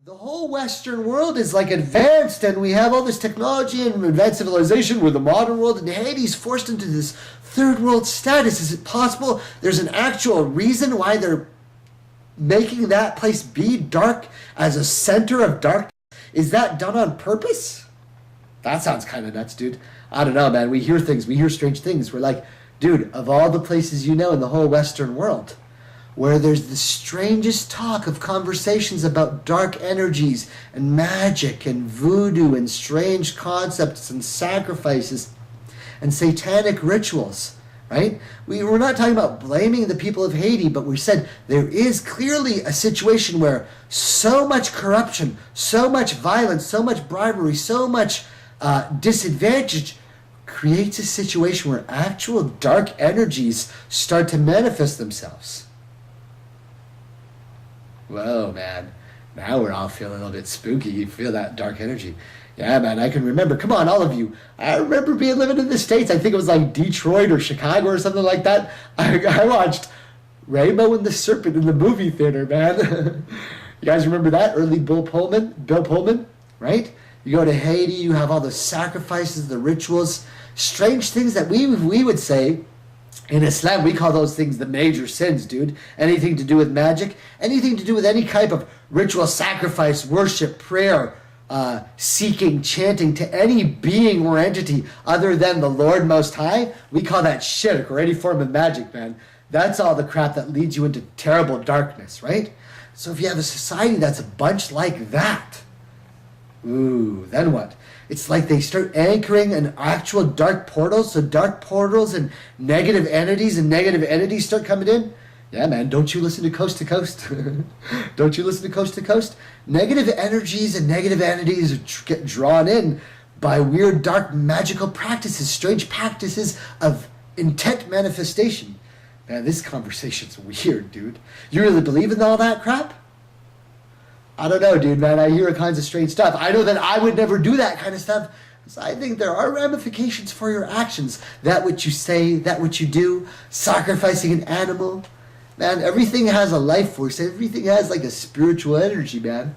The whole Western world is like advanced, and we have all this technology and advanced civilization. We're the modern world, and Haiti's forced into this third world status. Is it possible there's an actual reason why they're making that place be dark as a center of darkness? Is that done on purpose? That sounds kind of nuts, dude. I don't know, man. We hear things. We hear strange things. We're like, dude, of all the places you know in the whole Western world, where there's the strangest talk of conversations about dark energies and magic and voodoo and strange concepts and sacrifices and satanic rituals, right? We're not talking about blaming the people of Haiti, but we said there is clearly a situation where so much corruption, so much violence, so much bribery, so much disadvantage creates a situation where actual dark energies start to manifest themselves. Whoa, man. Now we're all feeling a little bit spooky. You feel that dark energy. Yeah, man, I can remember. Come on, all of you. I remember living in the States. I think it was like Detroit or Chicago or something like that. I watched Rainbow and the Serpent in the movie theater, man. You guys remember that? Early Bill Pullman, right? You go to Haiti, you have all the sacrifices, the rituals, strange things that we would say, in Islam, we call those things the major sins, dude. Anything to do with magic, anything to do with any type of ritual, sacrifice, worship, prayer, seeking, chanting to any being or entity other than the Lord Most High, we call that shirk or any form of magic, man. That's all the crap that leads you into terrible darkness, right? So if you have a society that's a bunch like that, ooh, then what? It's like they start anchoring an actual dark portal, so dark portals and negative entities start coming in. Yeah, man, don't you listen to Coast to Coast? Don't you listen to Coast to Coast? Negative energies and negative entities get drawn in by weird, dark, magical practices, strange practices of intent manifestation. Man, this conversation's weird, dude. You really believe in all that crap? I don't know, dude, man. I hear all kinds of strange stuff. I know that I would never do that kind of stuff. So I think there are ramifications for your actions. That which you say, that which you do, sacrificing an animal. Man, everything has a life force. Everything has like a spiritual energy, man.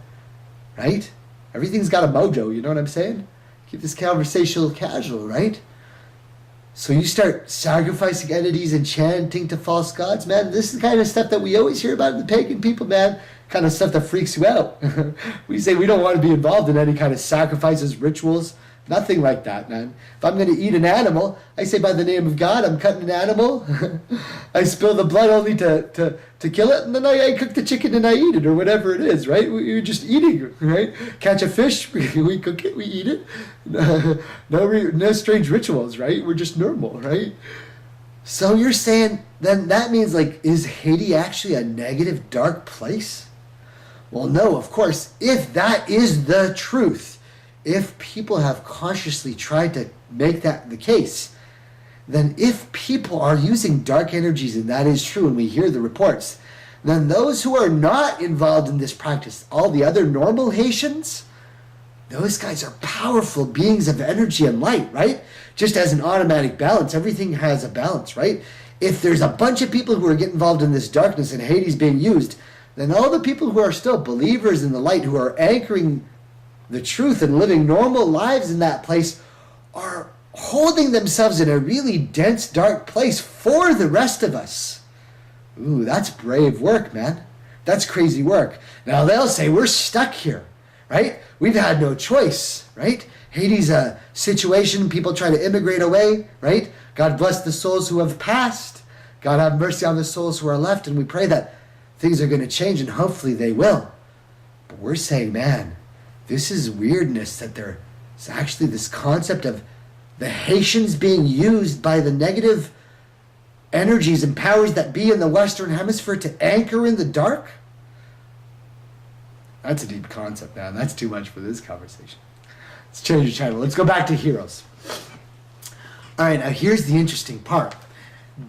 Right? Everything's got a mojo, you know what I'm saying? Keep this conversational casual, right? So you start sacrificing entities and chanting to false gods, man. This is the kind of stuff that we always hear about in the pagan people, man. Kind of stuff that freaks you out. We say we don't want to be involved in any kind of sacrifices, rituals, nothing like that, man. If I'm going to eat an animal, I say by the name of God, I'm cutting an animal. I spill the blood only to kill it, and then I cook the chicken and I eat it, or whatever it is, right? We're just eating, right? Catch a fish, we cook it, we eat it. No strange rituals, right? We're just normal, right? So you're saying, then that means, like, is Haiti actually a negative, dark place? Well, no, of course. If that is the truth, if people have consciously tried to make that the case, then if people are using dark energies, and that is true, and we hear the reports, then those who are not involved in this practice, all the other normal Haitians, those guys are powerful beings of energy and light, right? Just as an automatic balance, everything has a balance, right? If there's a bunch of people who are getting involved in this darkness and Haiti's being used, then all the people who are still believers in the light, who are anchoring the truth and living normal lives in that place, are holding themselves in a really dense, dark place for the rest of us. Ooh, that's brave work, man. That's crazy work. Now they'll say, we're stuck here, right? We've had no choice, right? Haiti's a situation, people try to immigrate away, right? God bless the souls who have passed. God have mercy on the souls who are left, and we pray that things are going to change, and hopefully they will. But we're saying, man, this is weirdness, that there's actually this concept of the Haitians being used by the negative energies and powers that be in the Western Hemisphere to anchor in the dark. That's a deep concept, man. That's too much for this conversation. Let's change the channel. Let's go back to heroes. All right, now here's the interesting part.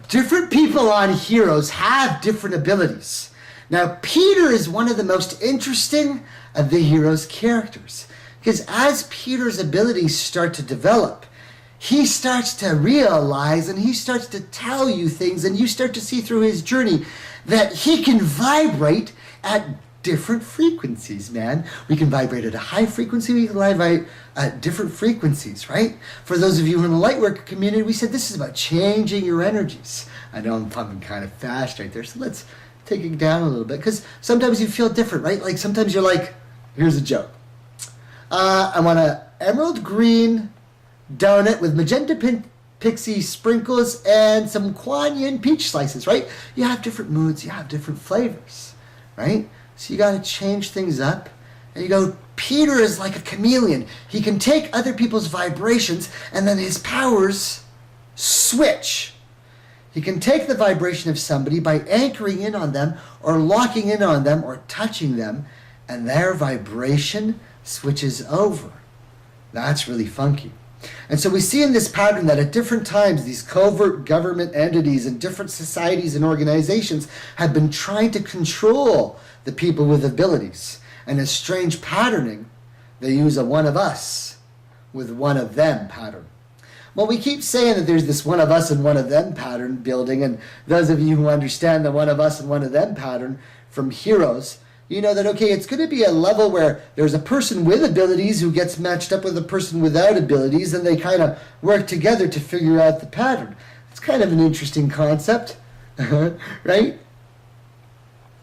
Different people on heroes have different abilities. Now, Peter is one of the most interesting of the hero's characters, because as Peter's abilities start to develop, he starts to realize and he starts to tell you things, and you start to see through his journey that he can vibrate at different frequencies, man. We can vibrate at a high frequency, we can vibrate at different frequencies, right? For those of you in the Lightworker community, we said this is about changing your energies. I know I'm pumping kind of fast right there, so let's take it down a little bit, because sometimes you feel different, right? Like sometimes you're like, here's a joke. I want an emerald green donut with magenta pixie sprinkles and some Kuan Yin peach slices, right? You have different moods, you have different flavors, right? So you got to change things up. And you go, Peter is like a chameleon. He can take other people's vibrations and then his powers switch. He can take the vibration of somebody by anchoring in on them or locking in on them or touching them, and their vibration switches over. That's really funky. And so we see in this pattern that at different times, these covert government entities and different societies and organizations have been trying to control the people with abilities. And a strange patterning, they use a one of us with one of them pattern. Well, we keep saying that there's this one of us and one of them pattern building, and those of you who understand the one of us and one of them pattern from Heroes, you know that, okay, it's going to be a level where there's a person with abilities who gets matched up with a person without abilities, and they kind of work together to figure out the pattern. It's kind of an interesting concept, right?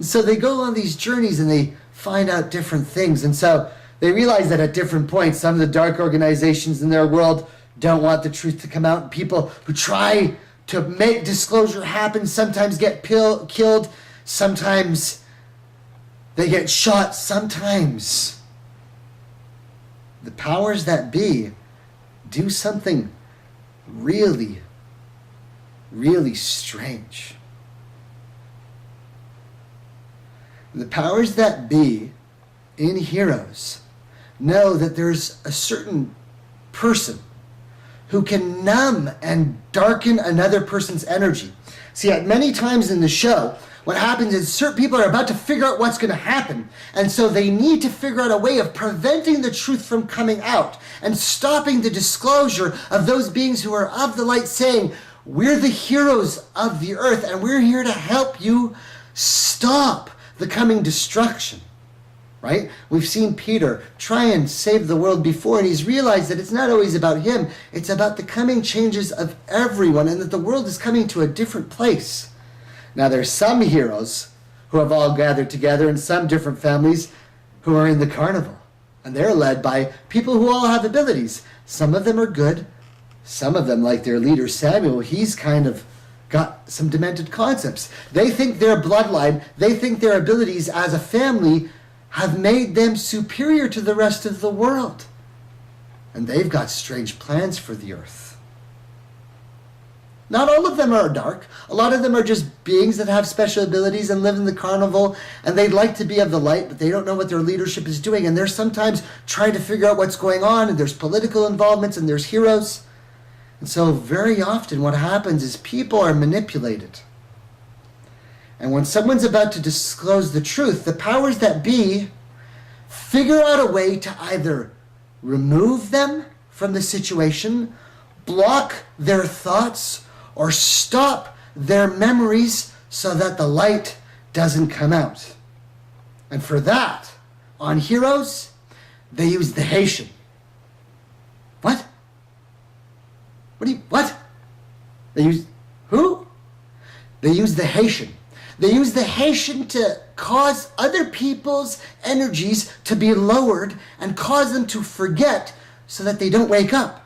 So they go on these journeys and they find out different things, and so they realize that at different points, some of the dark organizations in their world don't want the truth to come out, and people who try to make disclosure happen sometimes get killed, sometimes they get shot, sometimes the powers that be do something really, really strange. The powers that be in Heroes know that there's a certain person who can numb and darken another person's energy. See, at many times in the show, what happens is certain people are about to figure out what's going to happen. And so they need to figure out a way of preventing the truth from coming out and stopping the disclosure of those beings who are of the light, saying, we're the heroes of the earth and we're here to help you stop the coming destruction. Right? We've seen Peter try and save the world before, and he's realized that it's not always about him. It's about the coming changes of everyone, and that the world is coming to a different place. Now, there's some heroes who have all gathered together in some different families who are in the carnival. And they're led by people who all have abilities. Some of them are good. Some of them, like their leader Samuel, he's kind of got some demented concepts. They think their bloodline, they think their abilities as a family have made them superior to the rest of the world. And they've got strange plans for the earth. Not all of them are dark. A lot of them are just beings that have special abilities and live in the carnival, and they'd like to be of the light, but they don't know what their leadership is doing, and they're sometimes trying to figure out what's going on, and there's political involvements, and there's heroes. And so very often what happens is people are manipulated. And when someone's about to disclose the truth, the powers that be figure out a way to either remove them from the situation, block their thoughts, or stop their memories so that the light doesn't come out. And for that, on Heroes, they use the Haitian. What? What? They use, who? They use the Haitian. They use the Haitian to cause other people's energies to be lowered and cause them to forget so that they don't wake up.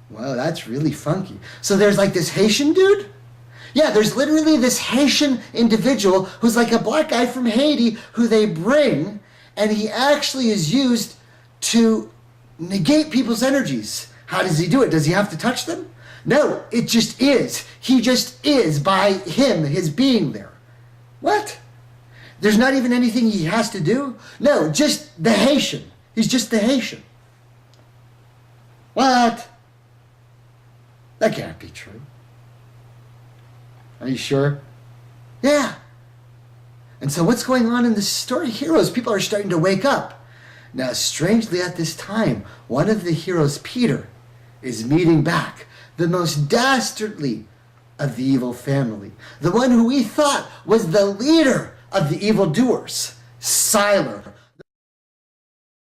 Wow, that's really funky. So there's like this Haitian dude? Yeah, there's literally this Haitian individual who's like a black guy from Haiti who they bring, and he actually is used to negate people's energies. How does he do it? Does he have to touch them? No, it just is. He just is by him, his being there. What? There's not even anything he has to do? No, just the Haitian. He's just the Haitian. What? That can't be true. Are you sure? Yeah. And so what's going on in this story? Heroes, people are starting to wake up. Now, strangely at this time, one of the heroes, Peter, is meeting back the most dastardly of the evil family, the one who we thought was the leader of the evildoers, Siler,